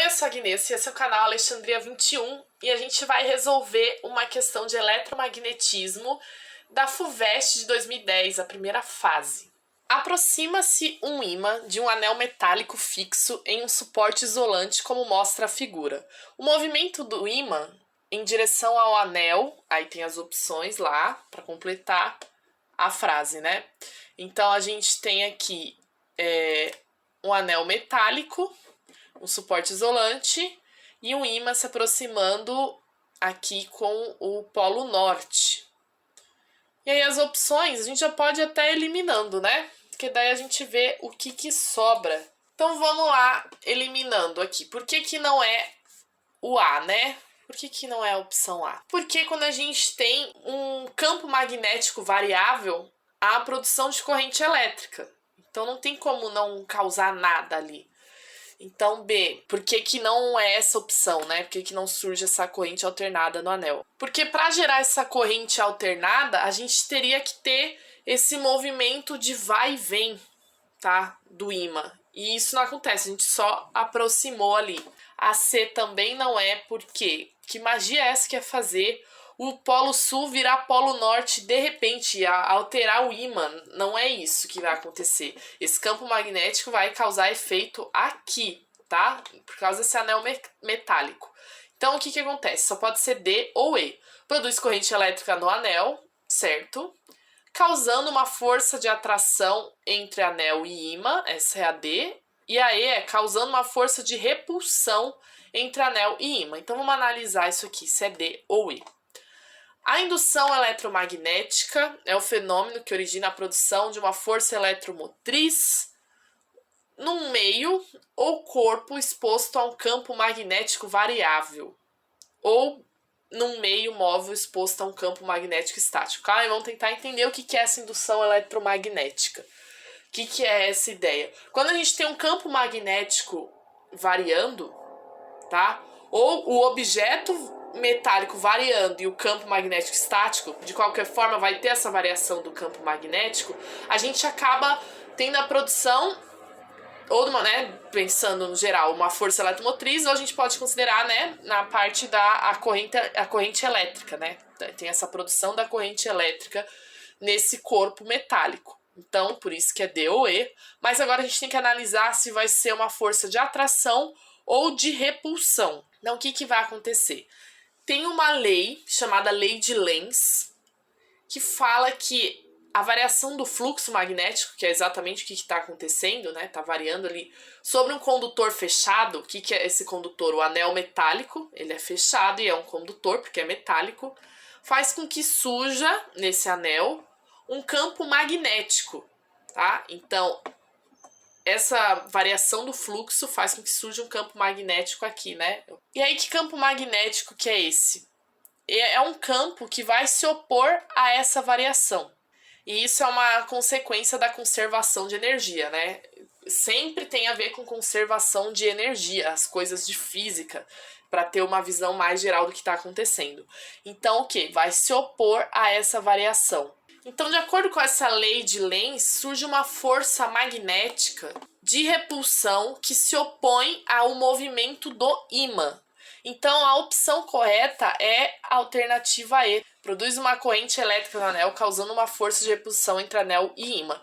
eu sou a Agnes, esse é o canal Alexandria 21 e a gente vai resolver uma questão de eletromagnetismo da FUVEST de 2010, a primeira fase. Aproxima-se um ímã de um anel metálico fixo em um suporte isolante, como mostra a figura. O movimento do ímã em direção ao anel, aí tem as opções lá para completar a frase, né? Então a gente tem aqui um anel metálico, um suporte isolante e um ímã se aproximando aqui com o polo norte. E aí as opções a gente já pode até eliminando, né? Porque daí a gente vê o que sobra. Então vamos lá eliminando aqui. Por que não é o A, né? Por que não é a opção A? Porque quando a gente tem um campo magnético variável, há a produção de corrente elétrica. Então não tem como não causar nada ali. Então, B, por que não é essa opção, né? Por que não surge essa corrente alternada no anel? Porque para gerar essa corrente alternada, a gente teria que ter esse movimento de vai e vem, tá? Do ímã. E isso não acontece, a gente só aproximou ali. A C também não é, porque que magia é essa que é fazer o polo sul virar polo norte de repente, alterar o ímã? Não é isso que vai acontecer. Esse campo magnético vai causar efeito aqui, tá? Por causa desse anel metálico. Então, o que acontece? Só pode ser D ou E. Produz corrente elétrica no anel, certo? Causando uma força de atração entre anel e ímã, essa é a D. E a E é causando uma força de repulsão entre anel e ímã. Então, vamos analisar isso aqui, se é D ou E. A indução eletromagnética é o fenômeno que origina a produção de uma força eletromotriz num meio ou corpo exposto a um campo magnético variável, ou num meio móvel exposto a um campo magnético estático. Calma, vamos tentar entender o que é essa indução eletromagnética. O que é essa ideia? Quando a gente tem um campo magnético variando, tá? Ou o objeto metálico variando e o campo magnético estático, de qualquer forma vai ter essa variação do campo magnético, a gente acaba tendo a produção, ou uma, né, pensando no geral, uma força eletromotriz, ou a gente pode considerar, né, na parte da corrente elétrica, né? Tem essa produção da corrente elétrica nesse corpo metálico. Então, por isso que é D ou E. Mas agora a gente tem que analisar se vai ser uma força de atração ou de repulsão. Então, o que vai acontecer? Tem uma lei chamada Lei de Lenz, que fala que a variação do fluxo magnético, que é exatamente o que está acontecendo, né? Está variando ali sobre um condutor fechado. O que é esse condutor? O anel metálico, ele é fechado e é um condutor, porque é metálico, faz com que surja, nesse anel, um campo magnético, tá? Então, essa variação do fluxo faz com que surja um campo magnético aqui, né? E aí, que campo magnético que é esse? É um campo que vai se opor a essa variação. E isso é uma consequência da conservação de energia, né? Sempre tem a ver com conservação de energia, as coisas de física, para ter uma visão mais geral do que está acontecendo. Então, o que? Vai se opor a essa variação. Então, de acordo com essa lei de Lenz, surge uma força magnética de repulsão que se opõe ao movimento do ímã. Então, a opção correta é a alternativa E. Produz uma corrente elétrica no anel, causando uma força de repulsão entre anel e ímã.